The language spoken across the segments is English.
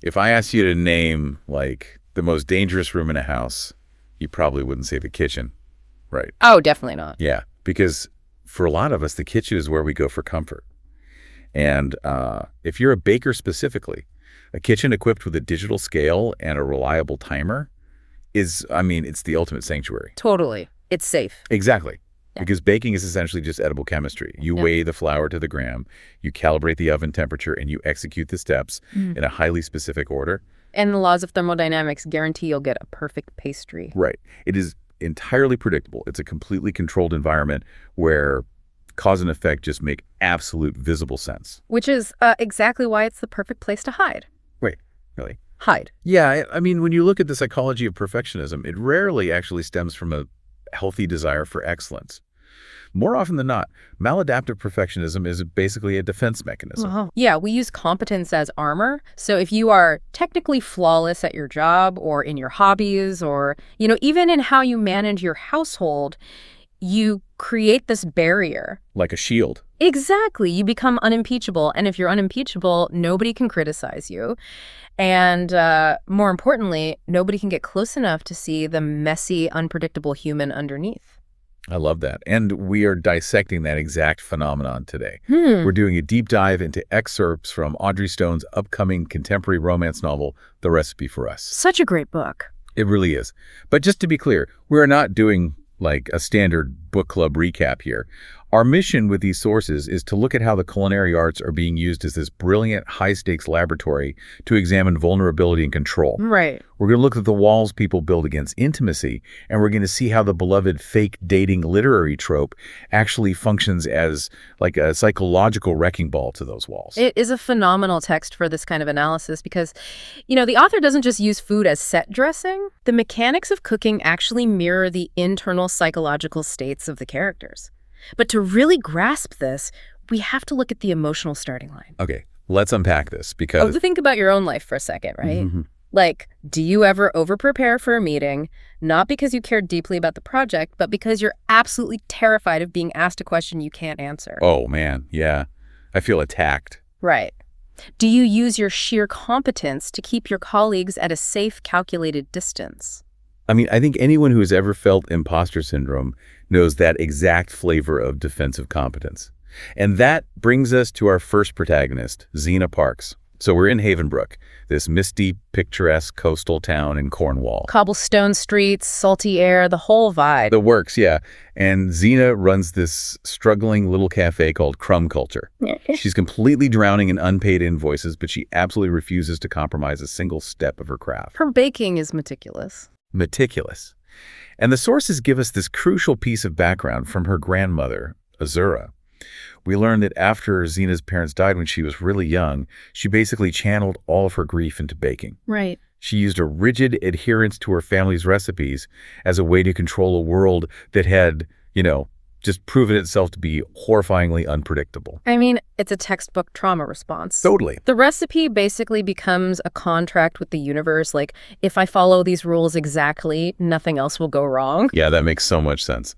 If I asked you to name, like, the most dangerous room in a house, you probably wouldn't say the kitchen, right? Oh, definitely not. Yeah, because for a lot of us, the kitchen is where we go for comfort. And if you're a baker specifically, a kitchen equipped with a digital scale and a reliable timer is, I mean, it's the ultimate sanctuary. Totally. It's safe. Exactly. Yeah. Because baking is essentially just edible chemistry. You weigh the flour to the gram, you calibrate the oven temperature, and you execute the steps in a highly specific order. And the laws of thermodynamics guarantee you'll get a perfect pastry. Right. It is entirely predictable. It's a completely controlled environment where cause and effect just make absolute visible sense. Which is exactly why it's the perfect place to hide. Wait, really? Hide. Yeah, I mean, when you look at the psychology of perfectionism, it rarely actually stems from a healthy desire for excellence. More often than not, maladaptive perfectionism is basically a defense mechanism. Yeah, we use competence as armor. So if you are technically flawless at your job or in your hobbies or, even in how you manage your household, you create this barrier. Like a shield. Exactly. You become unimpeachable. And if you're unimpeachable, nobody can criticize you. And more importantly, nobody can get close enough to see the messy, unpredictable human underneath. I love that. And we are dissecting that exact phenomenon today. We're doing a deep dive into excerpts from Audrey Stone's upcoming contemporary romance novel, The Recipe for Us. Such a great book. It really is. But just to be clear, we're not doing like a standard book club recap here. Our mission with these sources is to look at how the culinary arts are being used as this brilliant, high-stakes laboratory to examine vulnerability and control. Right. We're going to look at the walls people build against intimacy, and we're going to see how the beloved fake dating literary trope actually functions as like a psychological wrecking ball to those walls. It is a phenomenal text for this kind of analysis because, the author doesn't just use food as set dressing. The mechanics of cooking actually mirror the internal psychological states of the characters. But to really grasp this, we have to look at the emotional starting line. Okay, let's unpack this because... think about your own life for a second, right? Like, do you ever over-prepare for a meeting, not because you care deeply about the project, but because you're absolutely terrified of being asked a question you can't answer? Oh, man, yeah. I feel attacked. Right. Do you use your sheer competence to keep your colleagues at a safe, calculated distance? I mean, I think anyone who has ever felt imposter syndrome knows that exact flavor of defensive competence. And that brings us to our first protagonist, Zena Parks. So we're in Havenbrook, this misty, picturesque coastal town in Cornwall. Cobblestone streets, salty air, the whole vibe. The works, yeah. And Zena runs this struggling little cafe called Crumb Culture. She's completely drowning in unpaid invoices, but she absolutely refuses to compromise a single step of her craft. Her baking is meticulous. Meticulous. And the sources give us this crucial piece of background from her grandmother, Azura. We learn that after Zena's parents died when she was really young, she basically channeled all of her grief into baking. Right. She used a rigid adherence to her family's recipes as a way to control a world that had, just proven itself to be horrifyingly unpredictable. I mean, it's a textbook trauma response. Totally. The recipe basically becomes a contract with the universe. Like, if I follow these rules exactly, nothing else will go wrong. Yeah, that makes so much sense.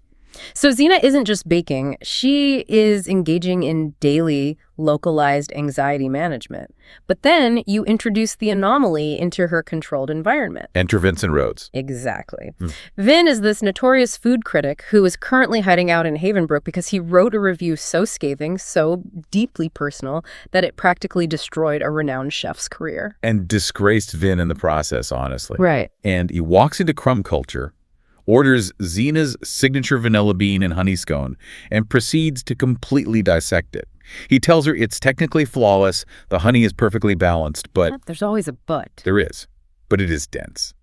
So Zena isn't just baking. She is engaging in daily, localized anxiety management. But then you introduce the anomaly into her controlled environment. Enter Vincent Rhodes. Exactly. Vin is this notorious food critic who is currently hiding out in Havenbrook because he wrote a review so scathing, so deeply personal, that it practically destroyed a renowned chef's career. And disgraced Vin in the process, honestly. Right. And he walks into Crumb Culture, orders Zena's signature vanilla bean and honey scone, and proceeds to completely dissect it. He tells her it's technically flawless, the honey is perfectly balanced, but... There's always a but. There is, but it is dense.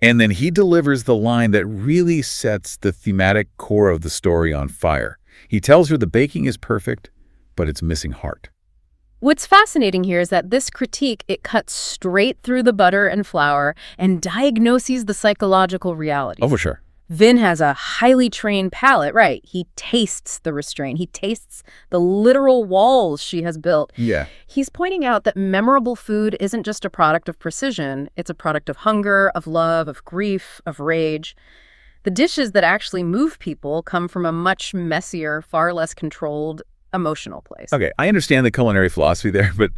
And then he delivers the line that really sets the thematic core of the story on fire. He tells her the baking is perfect, but it's missing heart. What's fascinating here is that this critique, it cuts straight through the butter and flour and diagnoses the psychological reality. Oh, for sure. Vin has a highly trained palate, right? He tastes the restraint. He tastes the literal walls she has built. Yeah. He's pointing out that memorable food isn't just a product of precision. It's a product of hunger, of love, of grief, of rage. The dishes that actually move people come from a much messier, far less controlled emotional place. Okay, I understand the culinary philosophy there, but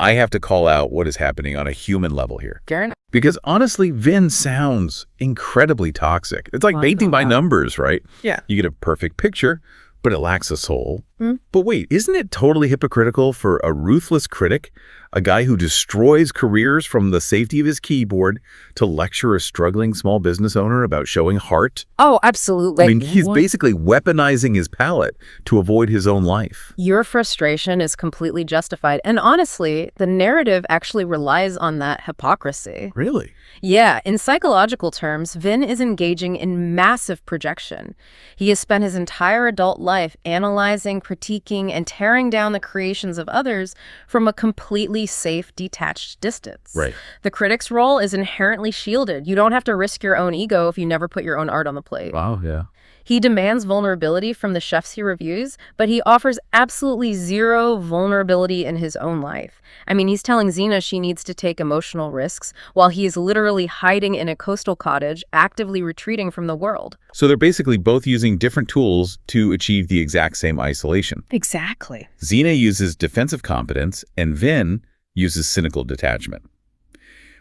I have to call out what is happening on a human level here. Fair enough. Because honestly, Vin sounds incredibly toxic. It's like painting by numbers, right? Yeah. You get a perfect picture, but it lacks a soul. But wait, isn't it totally hypocritical for a ruthless critic, a guy who destroys careers from the safety of his keyboard, to lecture a struggling small business owner about showing heart? Oh, absolutely. I mean, he's basically weaponizing his palate to avoid his own life. Your frustration is completely justified. And honestly, the narrative actually relies on that hypocrisy. Really? Yeah, in psychological terms, Vin is engaging in massive projection. He has spent his entire adult life analyzing, critiquing, and tearing down the creations of others from a completely safe, detached distance. Right. The critic's role is inherently shielded. You don't have to risk your own ego if you never put your own art on the plate. Wow, yeah. He demands vulnerability from the chefs he reviews, but he offers absolutely zero vulnerability in his own life. I mean, he's telling Xena she needs to take emotional risks while he is literally hiding in a coastal cottage, actively retreating from the world. So they're basically both using different tools to achieve the exact same isolation. Exactly. Xena uses defensive competence, and Vin uses cynical detachment.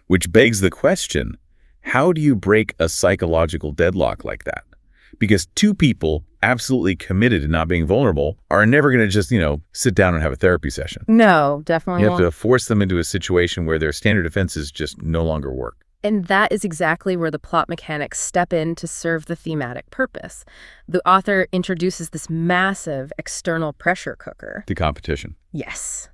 Which begs the question, how do you break a psychological deadlock like that? Because two people absolutely committed to not being vulnerable are never going to just, sit down and have a therapy session. No, definitely You have not. to force them into a situation where their standard defenses just no longer work. And that is exactly where the plot mechanics step in to serve the thematic purpose. The author introduces this massive external pressure cooker. The competition. Yes.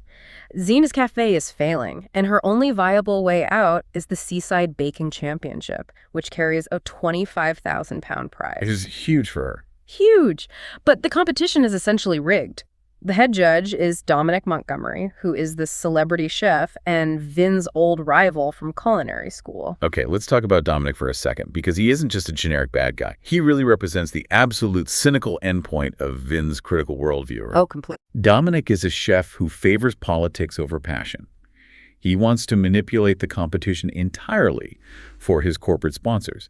Xena's cafe is failing, and her only viable way out is the Seaside Baking Championship, which carries a 25,000-pound prize. It is huge for her. Huge! But the competition is essentially rigged. The head judge is Dominic Montgomery, who is the celebrity chef and Vin's old rival from culinary school. Okay, let's talk about Dominic for a second, because he isn't just a generic bad guy. He really represents the absolute cynical endpoint of Vin's critical worldview. Oh, completely. Dominic is a chef who favors politics over passion. He wants to manipulate the competition entirely for his corporate sponsors.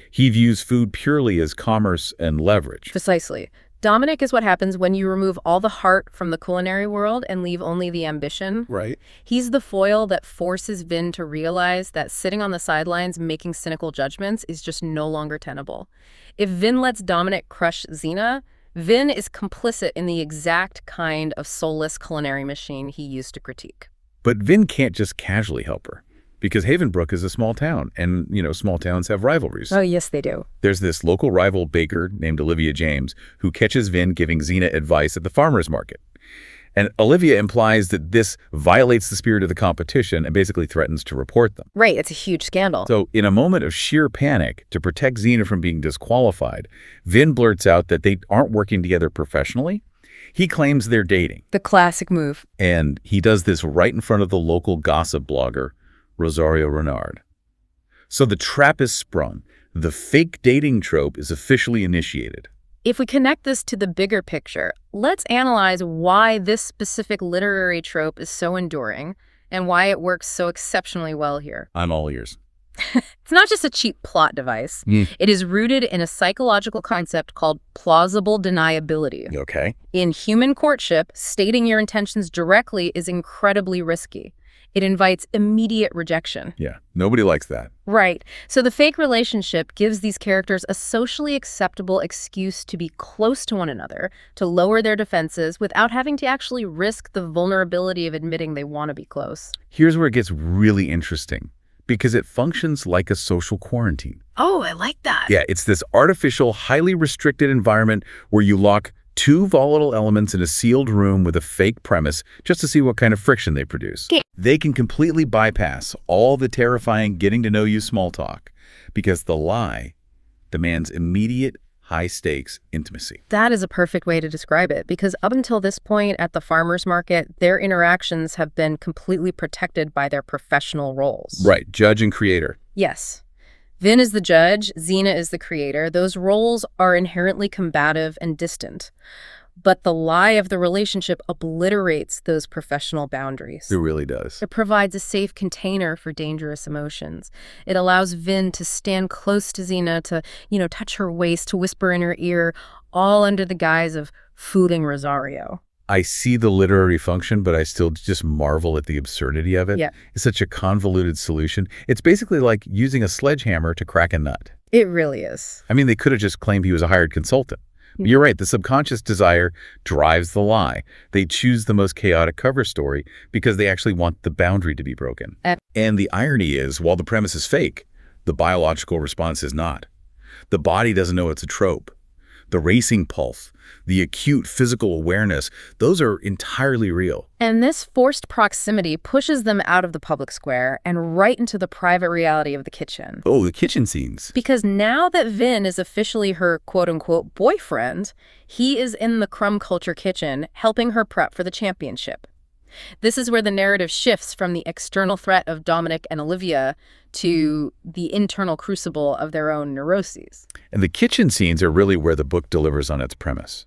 He views food purely as commerce and leverage. Precisely. Dominic is what happens when you remove all the heart from the culinary world and leave only the ambition. Right. He's the foil that forces Vin to realize that sitting on the sidelines making cynical judgments is just no longer tenable. If Vin lets Dominic crush Xena, Vin is complicit in the exact kind of soulless culinary machine he used to critique. But Vin can't just casually help her, because Havenbrook is a small town, and, small towns have rivalries. Oh, yes, they do. There's this local rival baker named Olivia James who catches Vin giving Xena advice at the farmer's market. And Olivia implies that this violates the spirit of the competition and basically threatens to report them. Right, it's a huge scandal. So in a moment of sheer panic, to protect Xena from being disqualified, Vin blurts out that they aren't working together professionally. He claims they're dating. The classic move. And he does this right in front of the local gossip blogger, Rosario Renard. So the trap is sprung. The fake dating trope is officially initiated. If we connect this to the bigger picture, let's analyze why this specific literary trope is so enduring and why it works so exceptionally well here. I'm all ears. It's not just a cheap plot device. It is rooted in a psychological concept called plausible deniability. Okay. In human courtship, stating your intentions directly is incredibly risky. It invites immediate rejection. Yeah, nobody likes that. Right. So the fake relationship gives these characters a socially acceptable excuse to be close to one another, to lower their defenses without having to actually risk the vulnerability of admitting they want to be close. Here's where it gets really interesting, because it functions like a social quarantine. Oh, I like that. Yeah, it's this artificial, highly restricted environment where you lock two volatile elements in a sealed room with a fake premise just to see what kind of friction they produce. Okay. They can completely bypass all the terrifying getting-to-know-you small talk because the lie demands immediate, high-stakes intimacy. That is a perfect way to describe it, because up until this point at the farmer's market, their interactions have been completely protected by their professional roles. Right, judge and creator. Yes. Vin is the judge, Xena is the creator. Those roles are inherently combative and distant. But the lie of the relationship obliterates those professional boundaries. It really does. It provides a safe container for dangerous emotions. It allows Vin to stand close to Xena, to, touch her waist, to whisper in her ear, all under the guise of fooling Rosario. I see the literary function, but I still just marvel at the absurdity of it. Yeah. It's such a convoluted solution. It's basically like using a sledgehammer to crack a nut. It really is. I mean, they could have just claimed he was a hired consultant. But you're right, the subconscious desire drives the lie. They choose the most chaotic cover story because they actually want the boundary to be broken. And the irony is, while the premise is fake, the biological response is not. The body doesn't know it's a trope. The racing pulse, the acute physical awareness, those are entirely real. And this forced proximity pushes them out of the public square and right into the private reality of the kitchen. Oh, the kitchen scenes. Because now that Vin is officially her quote-unquote boyfriend, he is in the crumb culture kitchen helping her prep for the championship. This is where the narrative shifts from the external threat of Dominic and Olivia to the internal crucible of their own neuroses. And the kitchen scenes are really where the book delivers on its premise.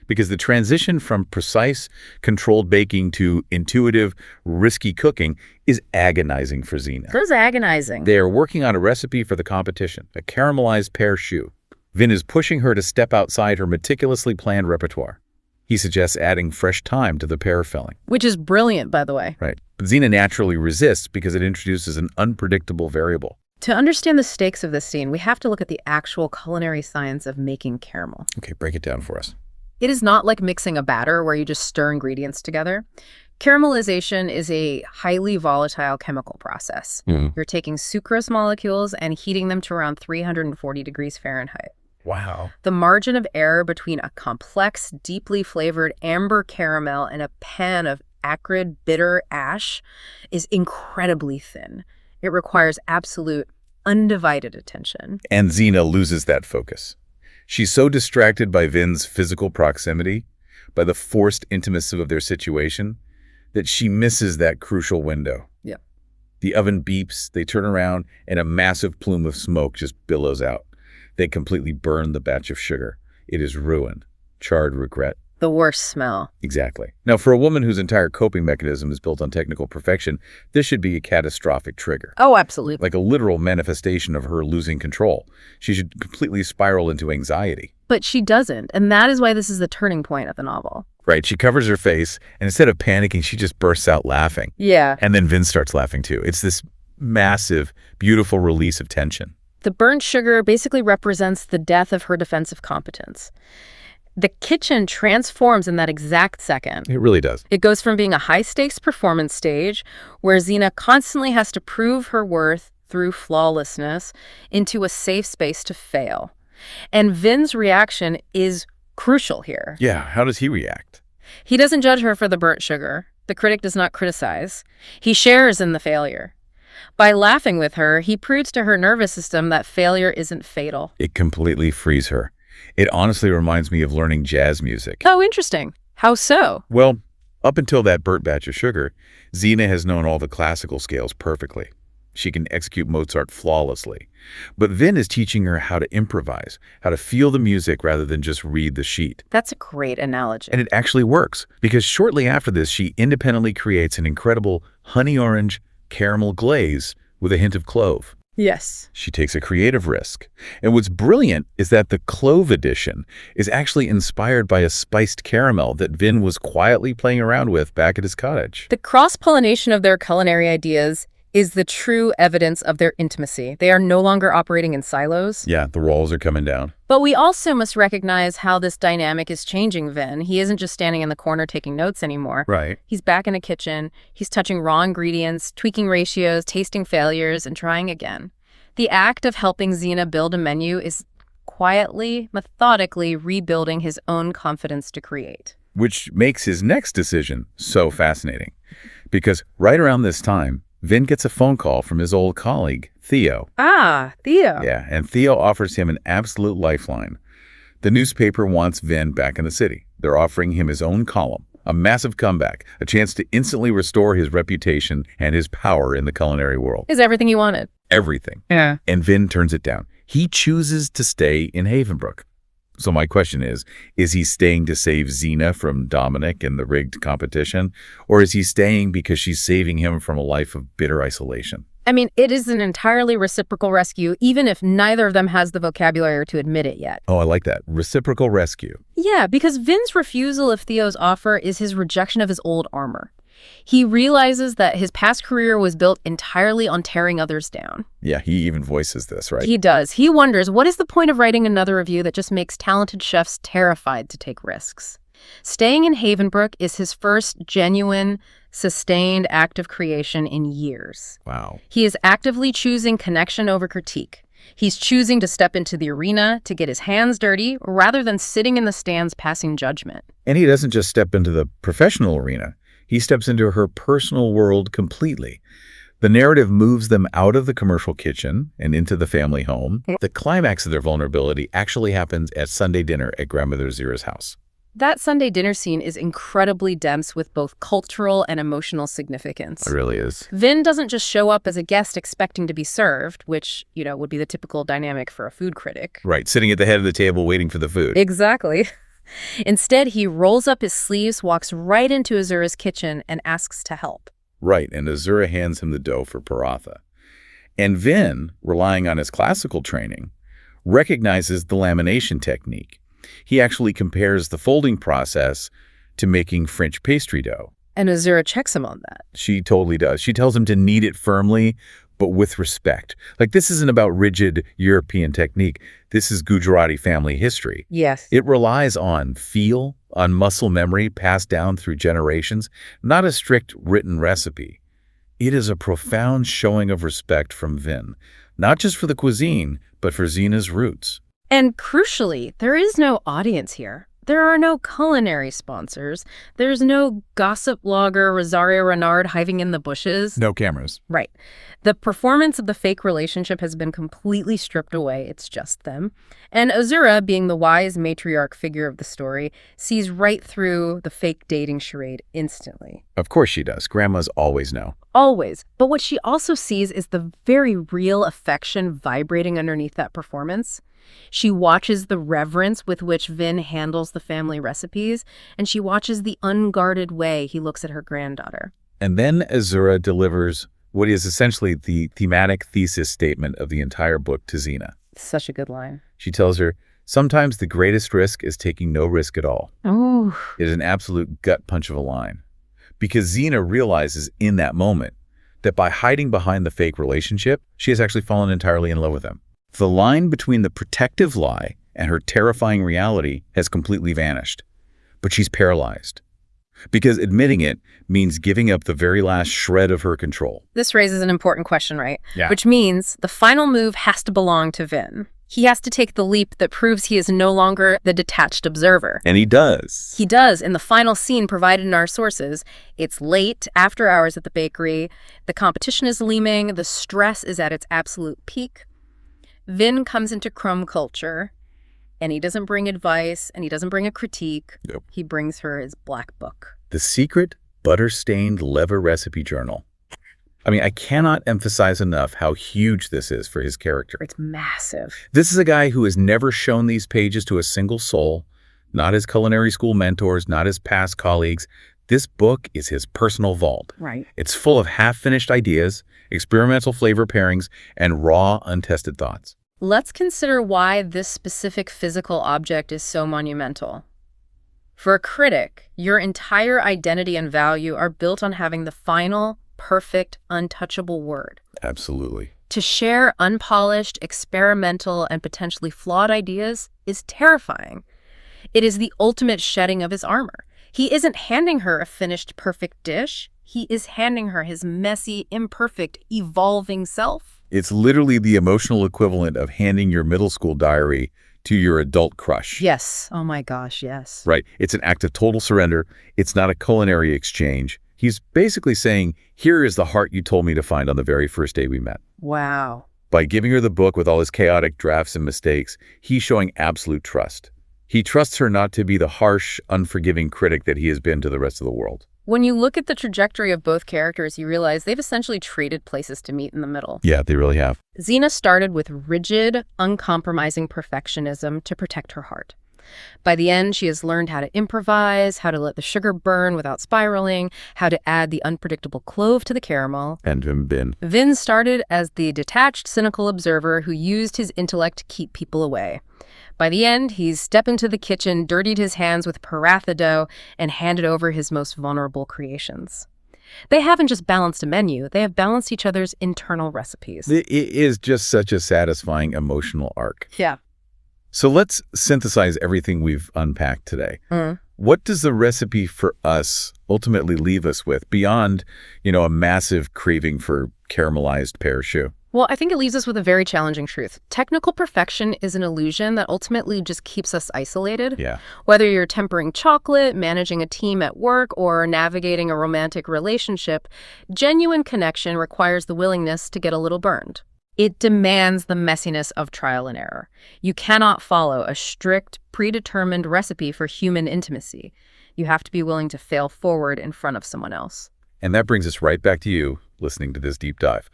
Because the transition from precise, controlled baking to intuitive, risky cooking is agonizing for Xena. It is agonizing. They are working on a recipe for the competition, a caramelized pear choux. Vin is pushing her to step outside her meticulously planned repertoire. He suggests adding fresh thyme to the pear filling. Which is brilliant, by the way. Right. But Xena naturally resists because it introduces an unpredictable variable. To understand the stakes of this scene, we have to look at the actual culinary science of making caramel. Okay, break it down for us. It is not like mixing a batter where you just stir ingredients together. Caramelization is a highly volatile chemical process. You're taking sucrose molecules and heating them to around 340 degrees Fahrenheit. Wow. The margin of error between a complex, deeply flavored amber caramel and a pan of acrid, bitter ash is incredibly thin. It requires absolute, undivided attention. And Xena loses that focus. She's so distracted by Vin's physical proximity, by the forced intimacy of their situation, that she misses that crucial window. Yeah. The oven beeps, they turn around, and a massive plume of smoke just billows out. They completely burn the batch of sugar. It is ruined. Charred regret. The worst smell. Exactly. Now, for a woman whose entire coping mechanism is built on technical perfection, this should be a catastrophic trigger. Oh, absolutely. Like a literal manifestation of her losing control. She should completely spiral into anxiety. But she doesn't, and that is why this is the turning point of the novel. Right. She covers her face, and instead of panicking, she just bursts out laughing. Yeah. And then Vin starts laughing too. It's this massive, beautiful release of tension. The burnt sugar basically represents the death of her defensive competence. The kitchen transforms in that exact second. It really does. It goes from being a high-stakes performance stage, where Xena constantly has to prove her worth through flawlessness, into a safe space to fail. And Vin's reaction is crucial here. Yeah, how does he react? He doesn't judge her for the burnt sugar. The critic does not criticize. He shares in the failure. By laughing with her, he proves to her nervous system that failure isn't fatal. It completely frees her. It honestly reminds me of learning jazz music. Oh, interesting. How so? Well, up until that burnt batch of sugar, Xena has known all the classical scales perfectly. She can execute Mozart flawlessly. But Vin is teaching her how to improvise, how to feel the music rather than just read the sheet. That's a great analogy. And it actually works, because shortly after this, she independently creates an incredible honey orange caramel glaze with a hint of clove. Yes. She takes a creative risk. And what's brilliant is that the clove edition is actually inspired by a spiced caramel that Vin was quietly playing around with back at his cottage. The cross-pollination of their culinary ideas is the true evidence of their intimacy. They are no longer operating in silos. Yeah, the walls are coming down. But we also must recognize how this dynamic is changing Vin. He isn't just standing in the corner taking notes anymore. Right. He's back in a kitchen. He's touching raw ingredients, tweaking ratios, tasting failures, and trying again. The act of helping Xena build a menu is quietly, methodically rebuilding his own confidence to create. Which makes his next decision so fascinating. Because right around this time, Vin gets a phone call from his old colleague, Theo. Ah, Theo. Yeah, and Theo offers him an absolute lifeline. The newspaper wants Vin back in the city. They're offering him his own column, a massive comeback, a chance to instantly restore his reputation and his power in the culinary world. Is everything he wanted. Everything. Yeah. And Vin turns it down. He chooses to stay in Havenbrook. So my question is he staying to save Xena from Dominic and the rigged competition? Or is he staying because she's saving him from a life of bitter isolation? I mean, it is an entirely reciprocal rescue, even if neither of them has the vocabulary to admit it yet. Oh, I like that. Reciprocal rescue. Yeah, because Vin's refusal of Theo's offer is his rejection of his old armor. He realizes that his past career was built entirely on tearing others down. Yeah, he even voices this, right? He does. He wonders, what is the point of writing another review that just makes talented chefs terrified to take risks? Staying in Havenbrook is his first genuine, sustained act of creation in years. Wow. He is actively choosing connection over critique. He's choosing to step into the arena to get his hands dirty rather than sitting in the stands passing judgment. And he doesn't just step into the professional arena. He steps into her personal world completely. The narrative moves them out of the commercial kitchen and into the family home. The climax of their vulnerability actually happens at Sunday dinner at Grandmother Zira's house. That Sunday dinner scene is incredibly dense with both cultural and emotional significance. It really is. Vin doesn't just show up as a guest expecting to be served, which, would be the typical dynamic for a food critic. Right, sitting at the head of the table waiting for the food. Exactly. Instead, he rolls up his sleeves, walks right into Azura's kitchen, and asks to help. Right, and Azura hands him the dough for paratha. And Vin, relying on his classical training, recognizes the lamination technique. He actually compares the folding process to making French pastry dough. And Azura checks him on that. She totally does. She tells him to knead it firmly, but with respect. Like, this isn't about rigid European technique. This is Gujarati family history. Yes. It relies on feel, on muscle memory passed down through generations, not a strict written recipe. It is a profound showing of respect from Vin, not just for the cuisine, but for Zena's roots. And crucially, there is no audience here. There are no culinary sponsors. There's no gossip blogger Rosario Renard hiding in the bushes. No cameras. Right. The performance of the fake relationship has been completely stripped away. It's just them. And Azura, being the wise matriarch figure of the story, sees right through the fake dating charade instantly. Of course she does. Grandmas always know. Always. But what she also sees is the very real affection vibrating underneath that performance. She watches the reverence with which Vin handles the family recipes, and she watches the unguarded way he looks at her granddaughter. And then Azura delivers what is essentially the thematic thesis statement of the entire book to Zena. Such a good line. She tells her, sometimes the greatest risk is taking no risk at all. Oh. It is an absolute gut punch of a line. Because Zena realizes in that moment that by hiding behind the fake relationship, she has actually fallen entirely in love with him. The line between the protective lie and her terrifying reality has completely vanished. But she's paralyzed. Because admitting it means giving up the very last shred of her control. This raises an important question, right? Yeah. Which means the final move has to belong to Vin. He has to take the leap that proves he is no longer the detached observer. And he does. He does in the final scene provided in our sources. It's late, after hours at the bakery. The competition is looming. The stress is at its absolute peak. Vin comes into crumb culture, and he doesn't bring advice, and he doesn't bring a critique. Nope. He brings her his black book. The secret butter-stained lever recipe journal. I mean, I cannot emphasize enough how huge this is for his character. It's massive. This is a guy who has never shown these pages to a single soul, not his culinary school mentors, not his past colleagues. This book is his personal vault. Right. It's full of half-finished ideas, experimental flavor pairings, and raw, untested thoughts. Let's consider why this specific physical object is so monumental. For a critic, your entire identity and value are built on having the final, perfect, untouchable word. Absolutely. To share unpolished, experimental, and potentially flawed ideas is terrifying. It is the ultimate shedding of his armor. He isn't handing her a finished, perfect dish. He is handing her his messy, imperfect, evolving self. It's literally the emotional equivalent of handing your middle school diary to your adult crush. Yes. Oh my gosh, yes. Right. It's an act of total surrender. It's not a culinary exchange. He's basically saying, here is the heart you told me to find on the very first day we met. Wow. By giving her the book with all his chaotic drafts and mistakes, he's showing absolute trust. He trusts her not to be the harsh, unforgiving critic that he has been to the rest of the world. When you look at the trajectory of both characters, you realize they've essentially traded places to meet in the middle. Yeah, they really have. Zena started with rigid, uncompromising perfectionism to protect her heart. By the end, she has learned how to improvise, how to let the sugar burn without spiraling, how to add the unpredictable clove to the caramel. And Vin. Vin started as the detached, cynical observer who used his intellect to keep people away. By the end, he's stepped into the kitchen, dirtied his hands with paratha dough, and handed over his most vulnerable creations. They haven't just balanced a menu, they have balanced each other's internal recipes. It is just such a satisfying emotional arc. Yeah. So let's synthesize everything we've unpacked today. What does the recipe for us ultimately leave us with beyond, a massive craving for caramelized pear choux? Well, I think it leaves us with a very challenging truth. Technical perfection is an illusion that ultimately just keeps us isolated. Yeah. Whether you're tempering chocolate, managing a team at work, or navigating a romantic relationship, genuine connection requires the willingness to get a little burned. It demands the messiness of trial and error. You cannot follow a strict, predetermined recipe for human intimacy. You have to be willing to fail forward in front of someone else. And that brings us right back to you listening to this deep dive.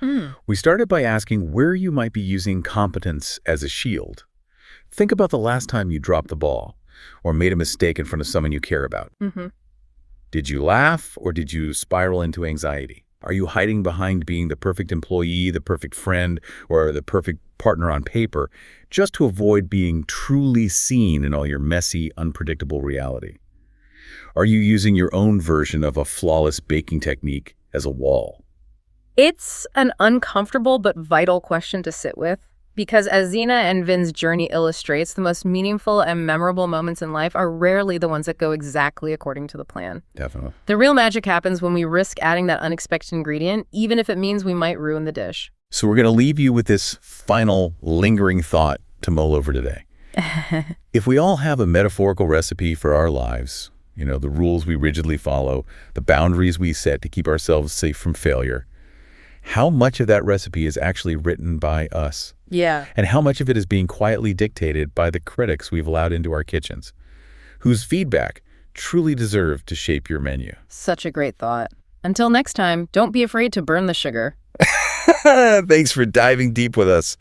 We started by asking where you might be using competence as a shield. Think about the last time you dropped the ball or made a mistake in front of someone you care about. Did you laugh or did you spiral into anxiety? Are you hiding behind being the perfect employee, the perfect friend, or the perfect partner on paper just to avoid being truly seen in all your messy, unpredictable reality? Are you using your own version of a flawless baking technique as a wall? It's an uncomfortable but vital question to sit with, because as Zena and Vin's journey illustrates, the most meaningful and memorable moments in life are rarely the ones that go exactly according to the plan. Definitely. The real magic happens when we risk adding that unexpected ingredient, even if it means we might ruin the dish. So we're going to leave you with this final lingering thought to mull over today. If we all have a metaphorical recipe for our lives, the rules we rigidly follow, the boundaries we set to keep ourselves safe from failure, how much of that recipe is actually written by us? Yeah. And how much of it is being quietly dictated by the critics we've allowed into our kitchens, whose feedback truly deserve to shape your menu? Such a great thought. Until next time, don't be afraid to burn the sugar. Thanks for diving deep with us.